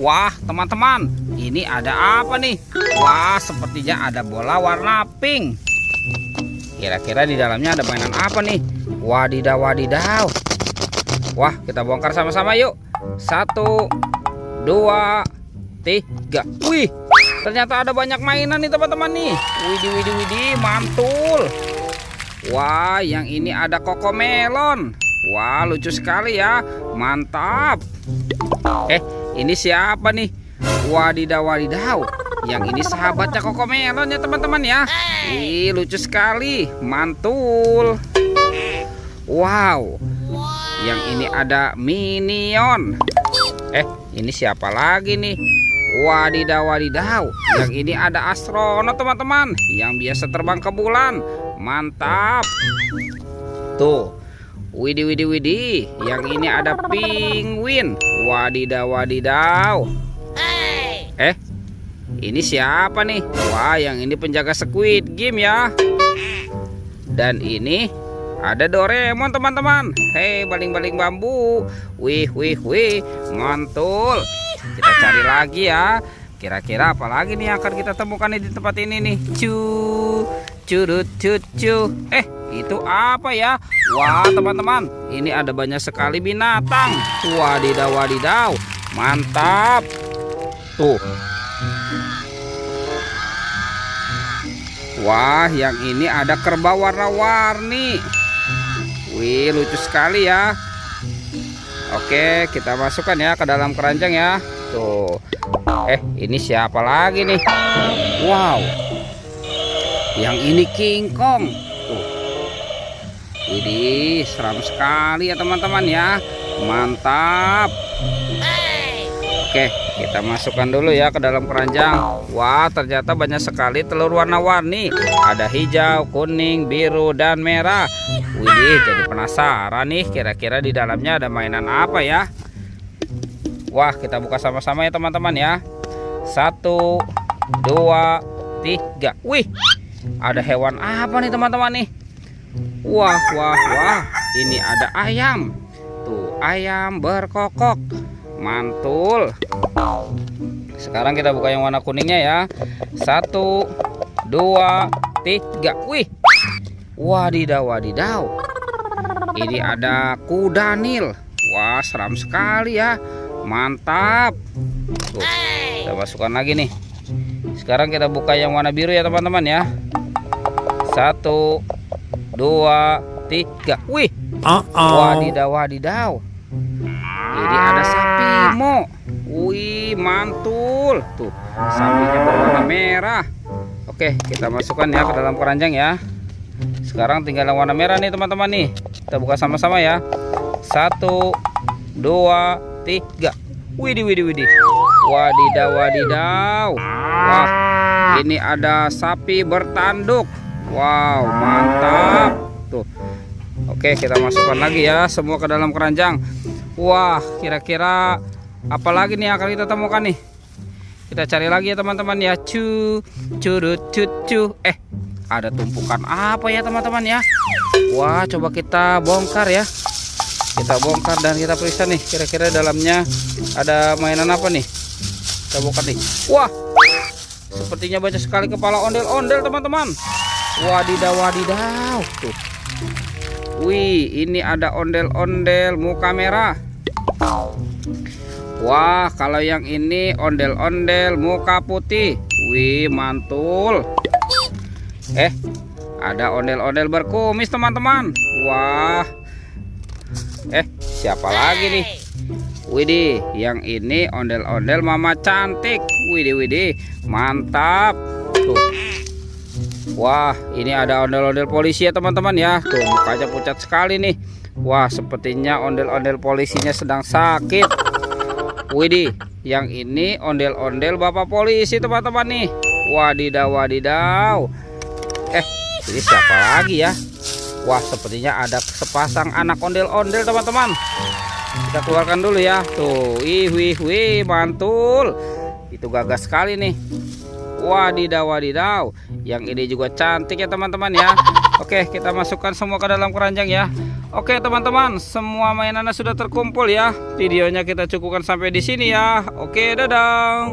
Wah, teman-teman, ini ada apa nih? Wah, sepertinya ada bola warna pink. Kira-kira di dalamnya ada mainan apa nih? Wadidaw, wadidaw. Wah, kita bongkar sama-sama yuk. 1, 2, 3. Wih, ternyata ada banyak mainan nih teman-teman nih. Widih, widih, widih, mantul. Wah, yang ini ada Cocomelon. Wah, lucu sekali ya. Mantap. Ini siapa nih? Wadidaw, wadidaw. Yang ini sahabatnya Cocomelon ya teman-teman ya. Ih, lucu sekali. Mantul. Wow. Yang ini ada Minion. Ini siapa lagi nih? Wadidaw, wadidaw. Yang ini ada astronot teman-teman, yang biasa terbang ke bulan. Mantap. Tuh. Widih, widih, widih. Yang ini ada penguin. Wadidaw, wadidaw. Ini siapa nih? Wah, yang ini penjaga Squid Game ya. Dan ini ada Doraemon teman-teman. Hei, baling-baling bambu. Wih, wih, wih. Mantul. Kita cari lagi ya. Kira-kira apa lagi nih yang akan kita temukan di tempat ini nih? Curut cucu. Itu apa ya? Wah, teman-teman, ini ada banyak sekali binatang. Wadidaw, wadidaw. Mantap. Tuh. Wah, yang ini ada kerbau warna-warni. Wih, lucu sekali ya. Oke, kita masukkan ya ke dalam keranjang ya. Tuh. Ini siapa lagi nih? Wow. Yang ini King Kong. Tuh. Widih, seram sekali ya teman-teman ya. Mantap. Oke, kita masukkan dulu ya ke dalam keranjang. Wah, ternyata banyak sekali telur warna-warni. Ada hijau, kuning, biru, dan merah. Widih, jadi penasaran nih, kira-kira di dalamnya ada mainan apa ya? Wah, kita buka sama-sama ya teman-teman ya. 1, 2, 3. Wih, ada hewan apa nih teman-teman nih? Wah, wah, wah. Ini ada ayam. Tuh, ayam berkokok. Mantul. Sekarang kita buka yang warna kuningnya ya. 1, 2, 3. Wih. Wadidaw, wadidaw. Ini ada kuda Nil. Wah, seram sekali ya. Mantap. Tuh, kita masukkan lagi nih. Sekarang kita buka yang warna biru ya teman-teman ya. 1, 2, 3. Wih. Wadidaw, wadidaw. Ini ada Sapimo. Wih, mantul. Tuh, sapinya berwarna merah. Oke, kita masukkan ya ke dalam keranjang ya. Sekarang tinggal yang warna merah nih teman-teman nih. Kita buka sama-sama ya. 1, 2, 3. Widih, widih, widih. Wadidaw, wadidaw. Wah, ini ada sapi bertanduk. Wow, mantap. Tuh. Oke, kita masukkan lagi ya semua ke dalam keranjang. Wah, kira-kira apa lagi nih yang akan kita temukan nih? Kita cari lagi ya teman-teman ya. Curut cucu. Ada tumpukan apa ya teman-teman ya? Wah, coba kita bongkar ya. Kita bongkar dan kita periksa nih. Kira-kira dalamnya ada mainan apa nih? Kita bongkar nih. Wah, sepertinya banyak sekali kepala ondel-ondel teman-teman. Wadidaw, wadidaw. Tuh. Wih, ini ada ondel-ondel muka merah. Wah, kalau yang ini ondel-ondel muka putih. Wih, mantul. Ada ondel-ondel berkumis teman-teman. Wah. Siapa lagi nih? Widih, yang ini ondel-ondel mama cantik. Widih, widih, mantap. Tuh. Wah, ini ada ondel-ondel polisi ya teman-teman ya. Tuh, mukanya pucat sekali nih. Wah, sepertinya ondel-ondel polisinya sedang sakit. Widih, yang ini ondel-ondel bapak polisi teman-teman nih. Wadidaw, wadidaw. Ini siapa lagi ya? Wah, sepertinya ada sepasang anak ondel-ondel teman-teman. Kita keluarkan dulu ya. Tuh, wih, wih, wih, mantul. Itu gagah sekali nih. Wadidaw, wadidaw. Yang ini juga cantik ya teman-teman ya. Oke, kita masukkan semua ke dalam keranjang ya. Oke teman-teman, semua mainannya sudah terkumpul ya. Videonya kita cukupkan sampai di sini ya. Oke, dadah.